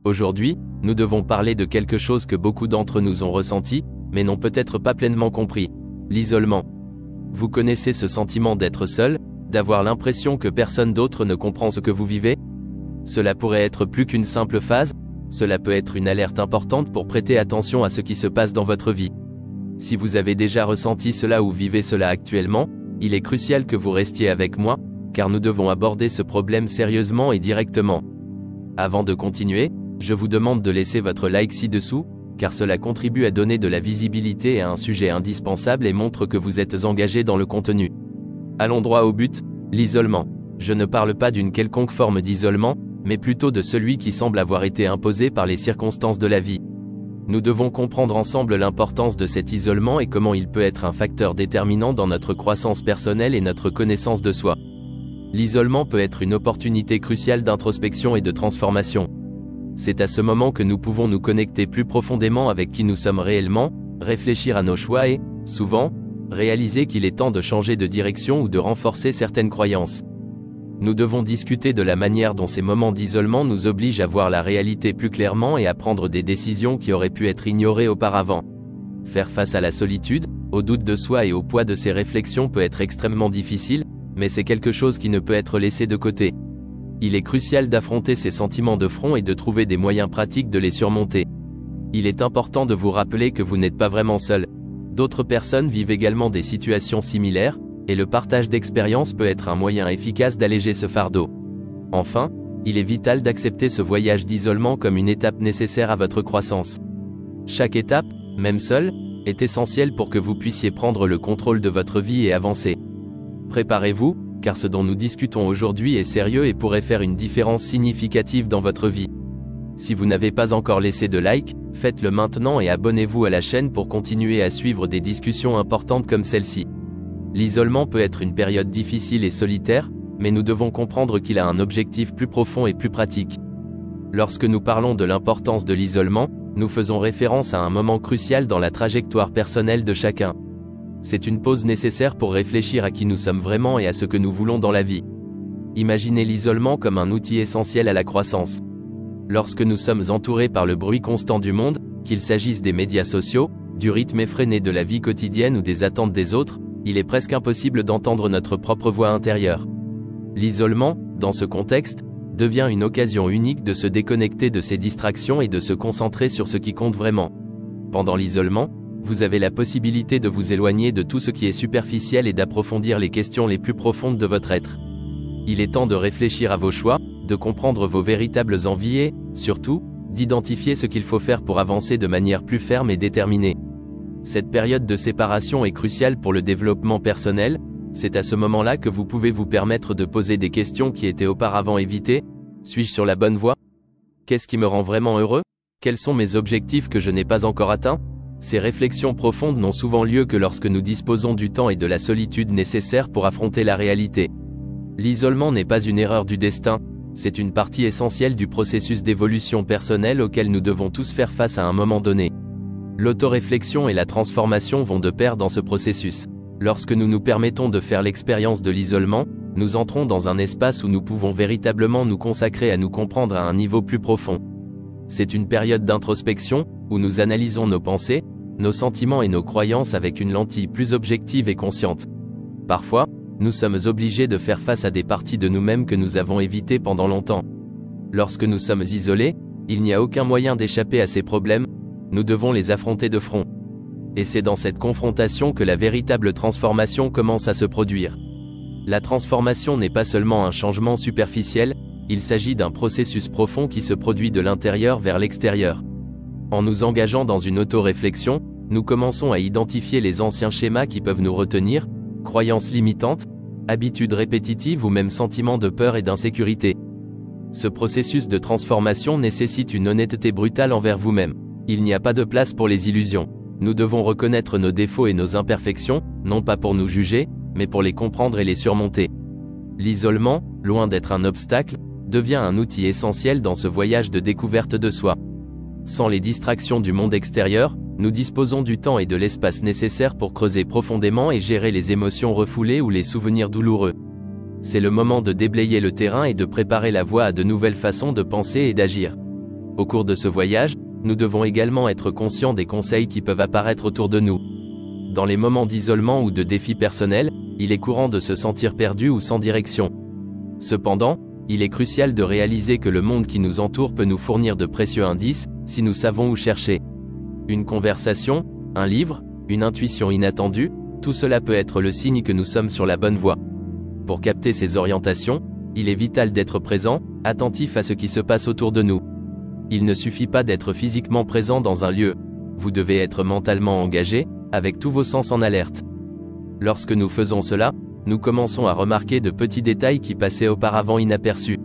Aujourd'hui, nous devons parler de quelque chose que beaucoup d'entre nous ont ressenti, mais n'ont peut-être pas pleinement compris. L'isolement. Vous connaissez ce sentiment d'être seul, d'avoir l'impression que personne d'autre ne comprend ce que vous vivez? Cela pourrait être plus qu'une simple phase, cela peut être une alerte importante pour prêter attention à ce qui se passe dans votre vie. Si vous avez déjà ressenti cela ou vivez cela actuellement, il est crucial que vous restiez avec moi, car nous devons aborder ce problème sérieusement et directement. Avant de continuer, je vous demande de laisser votre like ci-dessous, car cela contribue à donner de la visibilité à un sujet indispensable et montre que vous êtes engagé dans le contenu. Allons droit au but, l'isolement. Je ne parle pas d'une quelconque forme d'isolement, mais plutôt de celui qui semble avoir été imposé par les circonstances de la vie. Nous devons comprendre ensemble l'importance de cet isolement et comment il peut être un facteur déterminant dans notre croissance personnelle et notre connaissance de soi. L'isolement peut être une opportunité cruciale d'introspection et de transformation. C'est à ce moment que nous pouvons nous connecter plus profondément avec qui nous sommes réellement, réfléchir à nos choix et, souvent, réaliser qu'il est temps de changer de direction ou de renforcer certaines croyances. Nous devons discuter de la manière dont ces moments d'isolement nous obligent à voir la réalité plus clairement et à prendre des décisions qui auraient pu être ignorées auparavant. Faire face à la solitude, au doute de soi et au poids de ses réflexions peut être extrêmement difficile, mais c'est quelque chose qui ne peut être laissé de côté. Il est crucial d'affronter ces sentiments de front et de trouver des moyens pratiques de les surmonter. Il est important de vous rappeler que vous n'êtes pas vraiment seul. D'autres personnes vivent également des situations similaires, et le partage d'expériences peut être un moyen efficace d'alléger ce fardeau. Enfin, il est vital d'accepter ce voyage d'isolement comme une étape nécessaire à votre croissance. Chaque étape, même seule, est essentielle pour que vous puissiez prendre le contrôle de votre vie et avancer. Préparez-vous, car ce dont nous discutons aujourd'hui est sérieux et pourrait faire une différence significative dans votre vie. Si vous n'avez pas encore laissé de like, faites-le maintenant et abonnez-vous à la chaîne pour continuer à suivre des discussions importantes comme celle-ci. L'isolement peut être une période difficile et solitaire, mais nous devons comprendre qu'il a un objectif plus profond et plus pratique. Lorsque nous parlons de l'importance de l'isolement, nous faisons référence à un moment crucial dans la trajectoire personnelle de chacun. C'est une pause nécessaire pour réfléchir à qui nous sommes vraiment et à ce que nous voulons dans la vie. Imaginez l'isolement comme un outil essentiel à la croissance. Lorsque nous sommes entourés par le bruit constant du monde, qu'il s'agisse des médias sociaux, du rythme effréné de la vie quotidienne ou des attentes des autres, il est presque impossible d'entendre notre propre voix intérieure. L'isolement, dans ce contexte, devient une occasion unique de se déconnecter de ces distractions et de se concentrer sur ce qui compte vraiment. Pendant l'isolement, vous avez la possibilité de vous éloigner de tout ce qui est superficiel et d'approfondir les questions les plus profondes de votre être. Il est temps de réfléchir à vos choix, de comprendre vos véritables envies et, surtout, d'identifier ce qu'il faut faire pour avancer de manière plus ferme et déterminée. Cette période de séparation est cruciale pour le développement personnel. C'est à ce moment-là que vous pouvez vous permettre de poser des questions qui étaient auparavant évitées. Suis-je sur la bonne voie? Qu'est-ce qui me rend vraiment heureux? Quels sont mes objectifs que je n'ai pas encore atteints? Ces réflexions profondes n'ont souvent lieu que lorsque nous disposons du temps et de la solitude nécessaires pour affronter la réalité. L'isolement n'est pas une erreur du destin, c'est une partie essentielle du processus d'évolution personnelle auquel nous devons tous faire face à un moment donné. L'autoréflexion et la transformation vont de pair dans ce processus. Lorsque nous nous permettons de faire l'expérience de l'isolement, nous entrons dans un espace où nous pouvons véritablement nous consacrer à nous comprendre à un niveau plus profond. C'est une période d'introspection, où nous analysons nos pensées, nos sentiments et nos croyances avec une lentille plus objective et consciente. Parfois, nous sommes obligés de faire face à des parties de nous-mêmes que nous avons évitées pendant longtemps. Lorsque nous sommes isolés, il n'y a aucun moyen d'échapper à ces problèmes, nous devons les affronter de front. Et c'est dans cette confrontation que la véritable transformation commence à se produire. La transformation n'est pas seulement un changement superficiel, il s'agit d'un processus profond qui se produit de l'intérieur vers l'extérieur. En nous engageant dans une auto-réflexion, nous commençons à identifier les anciens schémas qui peuvent nous retenir, croyances limitantes, habitudes répétitives ou même sentiments de peur et d'insécurité. Ce processus de transformation nécessite une honnêteté brutale envers vous-même. Il n'y a pas de place pour les illusions. Nous devons reconnaître nos défauts et nos imperfections, non pas pour nous juger, mais pour les comprendre et les surmonter. L'isolement, loin d'être un obstacle, devient un outil essentiel dans ce voyage de découverte de soi. Sans les distractions du monde extérieur, nous disposons du temps et de l'espace nécessaires pour creuser profondément et gérer les émotions refoulées ou les souvenirs douloureux. C'est le moment de déblayer le terrain et de préparer la voie à de nouvelles façons de penser et d'agir. Au cours de ce voyage, nous devons également être conscients des conseils qui peuvent apparaître autour de nous. Dans les moments d'isolement ou de défis personnels, il est courant de se sentir perdu ou sans direction. Cependant, il est crucial de réaliser que le monde qui nous entoure peut nous fournir de précieux indices, si nous savons où chercher. Une conversation, un livre, une intuition inattendue, tout cela peut être le signe que nous sommes sur la bonne voie. Pour capter ces orientations, il est vital d'être présent, attentif à ce qui se passe autour de nous. Il ne suffit pas d'être physiquement présent dans un lieu. Vous devez être mentalement engagé, avec tous vos sens en alerte. Lorsque nous faisons cela, nous commençons à remarquer de petits détails qui passaient auparavant inaperçus.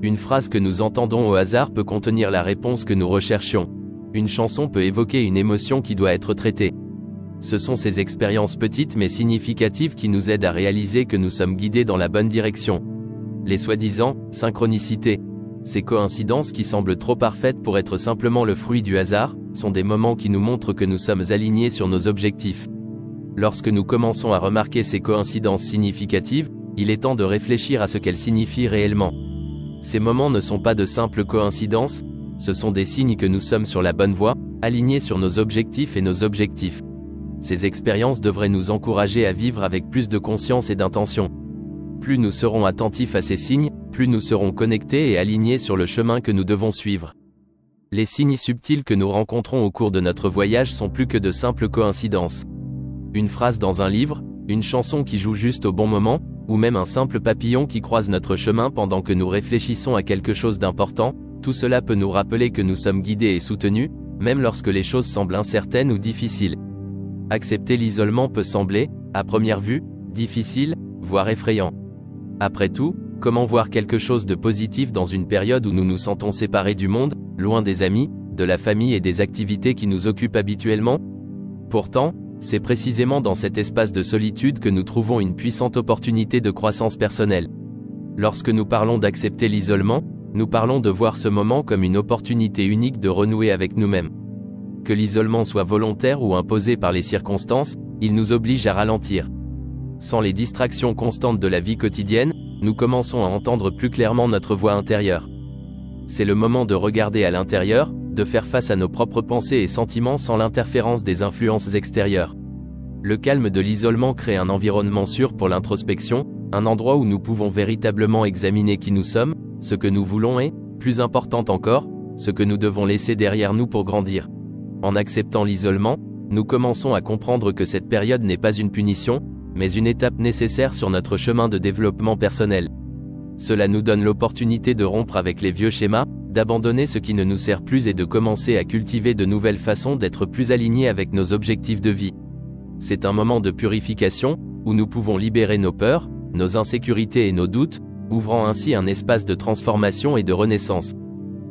Une phrase que nous entendons au hasard peut contenir la réponse que nous recherchions. Une chanson peut évoquer une émotion qui doit être traitée. Ce sont ces expériences petites mais significatives qui nous aident à réaliser que nous sommes guidés dans la bonne direction. Les soi-disant synchronicités, ces coïncidences qui semblent trop parfaites pour être simplement le fruit du hasard, sont des moments qui nous montrent que nous sommes alignés sur nos objectifs. Lorsque nous commençons à remarquer ces coïncidences significatives, il est temps de réfléchir à ce qu'elles signifient réellement. Ces moments ne sont pas de simples coïncidences, ce sont des signes que nous sommes sur la bonne voie, alignés sur nos objectifs et nos objectifs. Ces expériences devraient nous encourager à vivre avec plus de conscience et d'intention. Plus nous serons attentifs à ces signes, plus nous serons connectés et alignés sur le chemin que nous devons suivre. Les signes subtils que nous rencontrons au cours de notre voyage sont plus que de simples coïncidences. Une phrase dans un livre, une chanson qui joue juste au bon moment, ou même un simple papillon qui croise notre chemin pendant que nous réfléchissons à quelque chose d'important, tout cela peut nous rappeler que nous sommes guidés et soutenus, même lorsque les choses semblent incertaines ou difficiles. Accepter l'isolement peut sembler, à première vue, difficile, voire effrayant. Après tout, comment voir quelque chose de positif dans une période où nous nous sentons séparés du monde, loin des amis, de la famille et des activités qui nous occupent habituellement? Pourtant, c'est précisément dans cet espace de solitude que nous trouvons une puissante opportunité de croissance personnelle. Lorsque nous parlons d'accepter l'isolement, nous parlons de voir ce moment comme une opportunité unique de renouer avec nous-mêmes. Que l'isolement soit volontaire ou imposé par les circonstances, il nous oblige à ralentir. Sans les distractions constantes de la vie quotidienne, nous commençons à entendre plus clairement notre voix intérieure. C'est le moment de regarder à l'intérieur, de faire face à nos propres pensées et sentiments sans l'interférence des influences extérieures. Le calme de l'isolement crée un environnement sûr pour l'introspection, un endroit où nous pouvons véritablement examiner qui nous sommes, ce que nous voulons et, plus important encore, ce que nous devons laisser derrière nous pour grandir. En acceptant l'isolement, nous commençons à comprendre que cette période n'est pas une punition, mais une étape nécessaire sur notre chemin de développement personnel. Cela nous donne l'opportunité de rompre avec les vieux schémas, d'abandonner ce qui ne nous sert plus et de commencer à cultiver de nouvelles façons d'être plus alignés avec nos objectifs de vie. C'est un moment de purification, où nous pouvons libérer nos peurs, nos insécurités et nos doutes, ouvrant ainsi un espace de transformation et de renaissance.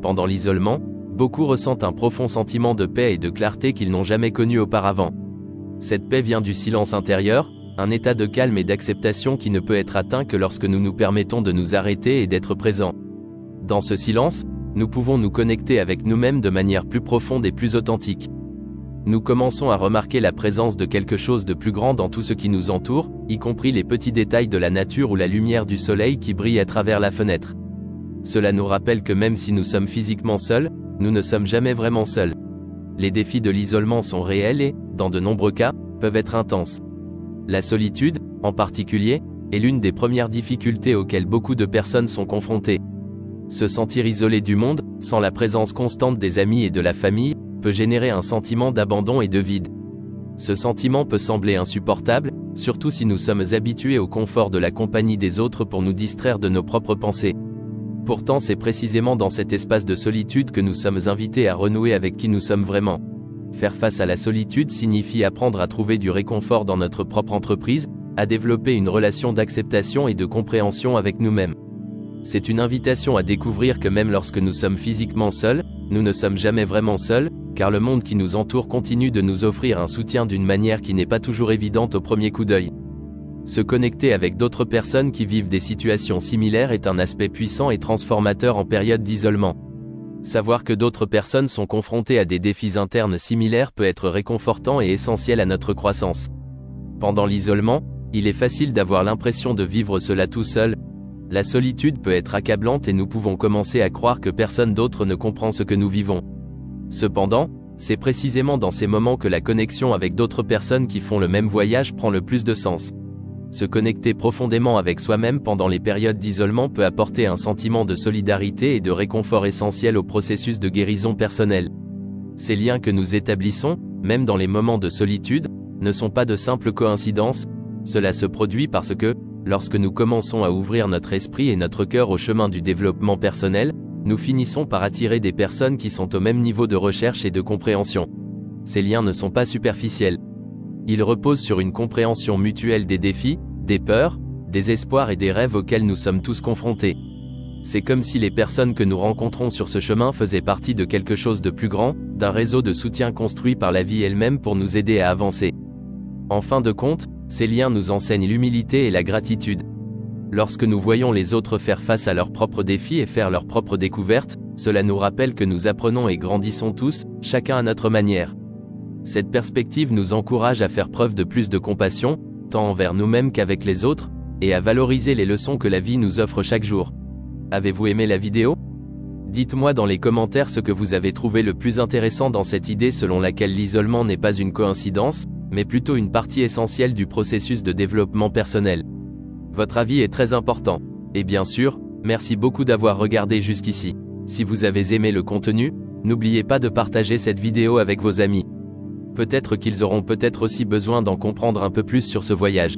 Pendant l'isolement, beaucoup ressentent un profond sentiment de paix et de clarté qu'ils n'ont jamais connu auparavant. Cette paix vient du silence intérieur, un état de calme et d'acceptation qui ne peut être atteint que lorsque nous nous permettons de nous arrêter et d'être présents. Dans ce silence, nous pouvons nous connecter avec nous-mêmes de manière plus profonde et plus authentique. Nous commençons à remarquer la présence de quelque chose de plus grand dans tout ce qui nous entoure, y compris les petits détails de la nature ou la lumière du soleil qui brille à travers la fenêtre. Cela nous rappelle que même si nous sommes physiquement seuls, nous ne sommes jamais vraiment seuls. Les défis de l'isolement sont réels et, dans de nombreux cas, peuvent être intenses. La solitude, en particulier, est l'une des premières difficultés auxquelles beaucoup de personnes sont confrontées. Se sentir isolé du monde, sans la présence constante des amis et de la famille, peut générer un sentiment d'abandon et de vide. Ce sentiment peut sembler insupportable, surtout si nous sommes habitués au confort de la compagnie des autres pour nous distraire de nos propres pensées. Pourtant, c'est précisément dans cet espace de solitude que nous sommes invités à renouer avec qui nous sommes vraiment. Faire face à la solitude signifie apprendre à trouver du réconfort dans notre propre entreprise, à développer une relation d'acceptation et de compréhension avec nous-mêmes. C'est une invitation à découvrir que même lorsque nous sommes physiquement seuls, nous ne sommes jamais vraiment seuls, car le monde qui nous entoure continue de nous offrir un soutien d'une manière qui n'est pas toujours évidente au premier coup d'œil. Se connecter avec d'autres personnes qui vivent des situations similaires est un aspect puissant et transformateur en période d'isolement. Savoir que d'autres personnes sont confrontées à des défis internes similaires peut être réconfortant et essentiel à notre croissance. Pendant l'isolement, il est facile d'avoir l'impression de vivre cela tout seul. La solitude peut être accablante et nous pouvons commencer à croire que personne d'autre ne comprend ce que nous vivons. Cependant, c'est précisément dans ces moments que la connexion avec d'autres personnes qui font le même voyage prend le plus de sens. Se connecter profondément avec soi-même pendant les périodes d'isolement peut apporter un sentiment de solidarité et de réconfort essentiel au processus de guérison personnelle. Ces liens que nous établissons, même dans les moments de solitude, ne sont pas de simples coïncidences, cela se produit parce que, lorsque nous commençons à ouvrir notre esprit et notre cœur au chemin du développement personnel, nous finissons par attirer des personnes qui sont au même niveau de recherche et de compréhension. Ces liens ne sont pas superficiels. Ils reposent sur une compréhension mutuelle des défis, des peurs, des espoirs et des rêves auxquels nous sommes tous confrontés. C'est comme si les personnes que nous rencontrons sur ce chemin faisaient partie de quelque chose de plus grand, d'un réseau de soutien construit par la vie elle-même pour nous aider à avancer. En fin de compte, ces liens nous enseignent l'humilité et la gratitude. Lorsque nous voyons les autres faire face à leurs propres défis et faire leurs propres découvertes, cela nous rappelle que nous apprenons et grandissons tous, chacun à notre manière. Cette perspective nous encourage à faire preuve de plus de compassion, tant envers nous-mêmes qu'avec les autres, et à valoriser les leçons que la vie nous offre chaque jour. Avez-vous aimé la vidéo? Dites-moi dans les commentaires ce que vous avez trouvé le plus intéressant dans cette idée selon laquelle l'isolement n'est pas une coïncidence, mais plutôt une partie essentielle du processus de développement personnel. Votre avis est très important. Et bien sûr, merci beaucoup d'avoir regardé jusqu'ici. Si vous avez aimé le contenu, n'oubliez pas de partager cette vidéo avec vos amis. Peut-être qu'ils auront peut-être aussi besoin d'en comprendre un peu plus sur ce voyage.